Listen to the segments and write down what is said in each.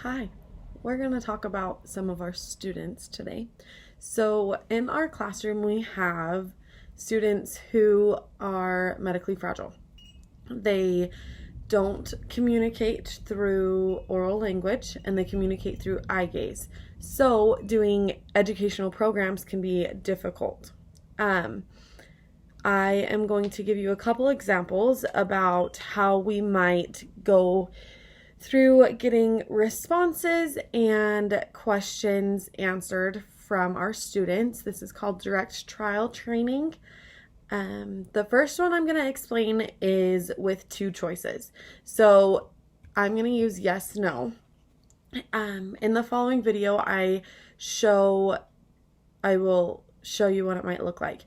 Hi, we're going to talk about some of our students today. So in our classroom, we have students who are medically fragile. They don't communicate through oral language and they communicate through eye gaze. So doing educational programs can be difficult. I am going to give you a couple examples about how we might go through getting responses and questions answered from our students. This is called direct trial training. The first one I'm going to explain is with two choices. So I'm going to use yes, no. In the following video, I will show you what it might look like.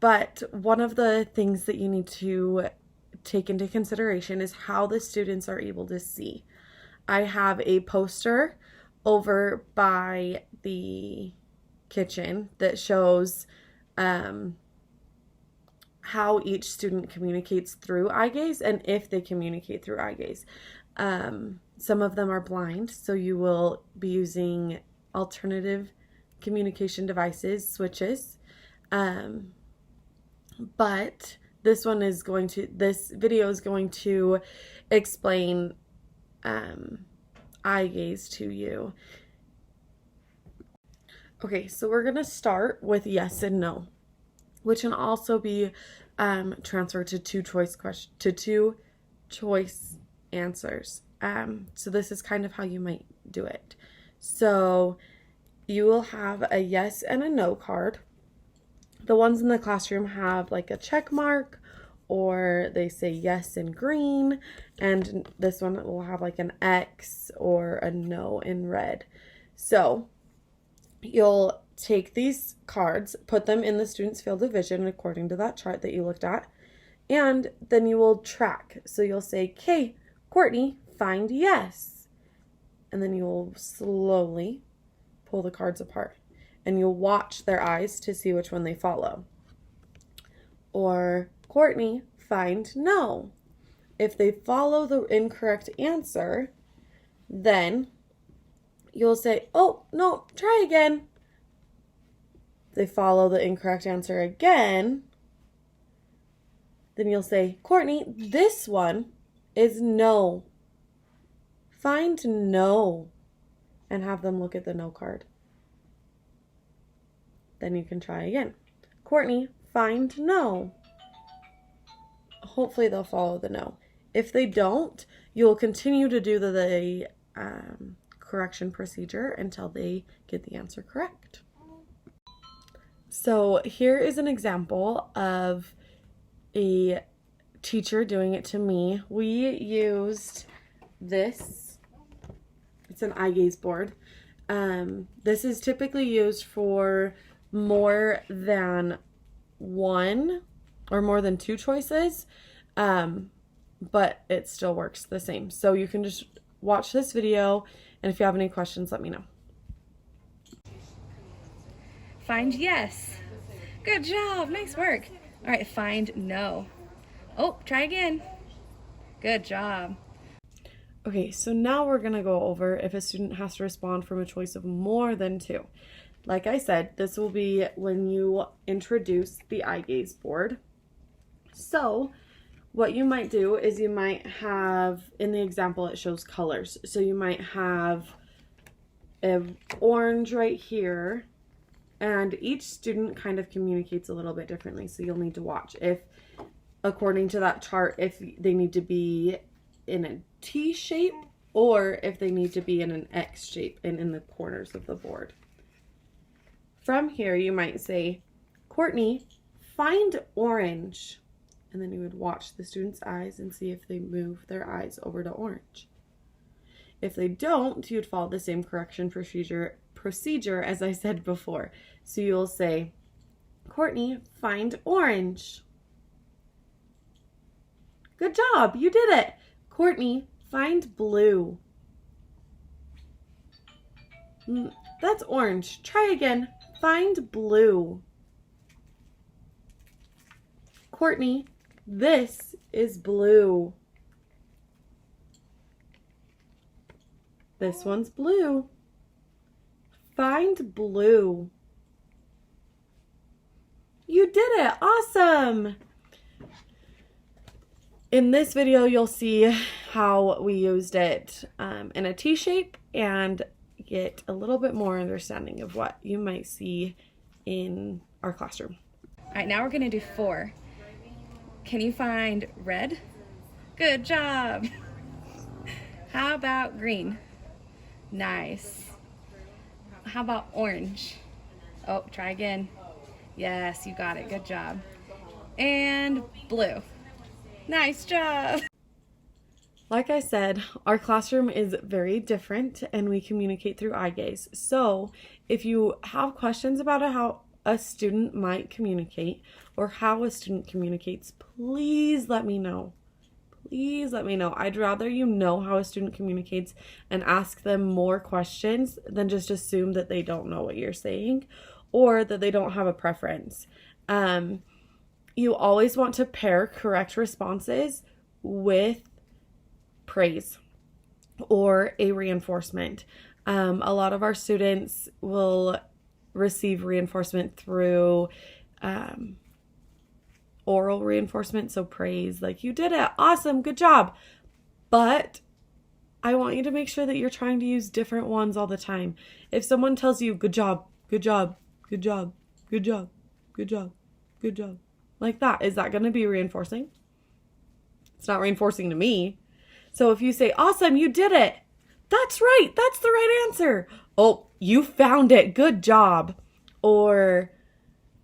But one of the things that you need to take into consideration is how the students are able to see. I have a poster over by the kitchen that shows how each student communicates through eye gaze and if they communicate through eye gaze. Some of them are blind, so you will be using alternative communication devices, switches. But this video is going to explain eye gaze to you. Okay, so we're going to start with yes and no, which can also be transferred to two choice answers. So this is kind of how you might do it. So you will have a yes and a no card. The ones in the classroom have like a check mark, or they say yes in green, and this one will have like an X or a no in red. So you'll take these cards, put them in the student's field of vision according to that chart that you looked at, and then you will track. So you'll say, "Okay, Courtney, find yes." And then you will slowly pull the cards apart. And you'll watch their eyes to see which one they follow. Or, Courtney, find no. If they follow the incorrect answer, then you'll say, "Oh, no, try again." They follow the incorrect answer again. Then you'll say, "Courtney, this one is no. Find no." And have them look at the no card. Then you can try again. "Courtney, find no." Hopefully they'll follow the no. If they don't, you'll continue to do the correction procedure until they get the answer correct. So here is an example of a teacher doing it to me. We used this. It's an eye gaze board. This is typically used for more than one or more than two choices, but it still works the same. So you can just watch this video, and if you have any questions, let me know. Find yes. Good job. Nice work. All right, find no. Oh, try again. Good job. Okay, so now we're going to go over if a student has to respond from a choice of more than two. Like I said, this will be when you introduce the eye gaze board. So what you might do is you might have, in the example it shows colors. So you might have an orange right here, and each student kind of communicates a little bit differently. So you'll need to watch if, according to that chart, if they need to be in a T shape or if they need to be in an X shape and in the corners of the board. From here, you might say, "Courtney, find orange." And then you would watch the student's eyes and see if they move their eyes over to orange. If they don't, you'd follow the same correction procedure as I said before. So you'll say, "Courtney, find orange." Good job, you did it. "Courtney, find blue." That's orange. Try again. Find blue. "Courtney, this is blue." This one's blue. Find blue. You did it. Awesome. In this video, you'll see how we used it in a T shape and get a little bit more understanding of what you might see in our classroom. All right, now we're gonna do 4. Can you find red? Good job. How about green? Nice. How about orange? Oh, try again. Yes, you got it. Good job. And blue. Nice job. Like I said, our classroom is very different and we communicate through eye gaze. So if you have questions about how a student might communicate or how a student communicates, please let me know. Please let me know. I'd rather you know how a student communicates and ask them more questions than just assume that they don't know what you're saying or that they don't have a preference. You always want to pair correct responses with praise or a reinforcement. A lot of our students will receive reinforcement through oral reinforcement, so praise, like you did it, awesome, good job. But I want you to make sure that you're trying to use different ones all the time. If someone tells you good job, good job, good job, good job, good job, good job, like that, is that going to be reinforcing? It's not reinforcing to me. So if you say, awesome, you did it, that's right, that's the right answer. Oh, you found it, good job. Or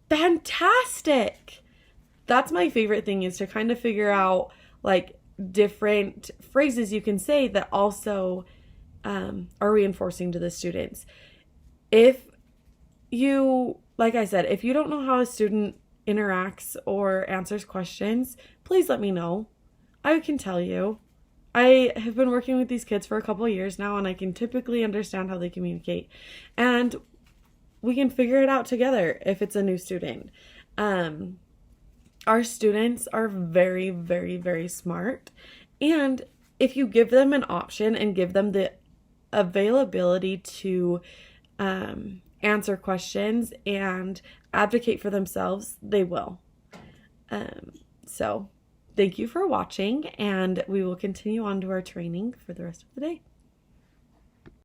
fantastic. That's my favorite thing, is to kind of figure out like different phrases you can say that also are reinforcing to the students. If you, like I said, if you don't know how a student interacts or answers questions, please let me know. I can tell you. I have been working with these kids for a couple of years now, and I can typically understand how they communicate. And we can figure it out together if it's a new student. Our students are very, very, very smart. And if you give them an option and give them the availability to answer questions and advocate for themselves, they will. So thank you for watching, and we will continue on to our training for the rest of the day.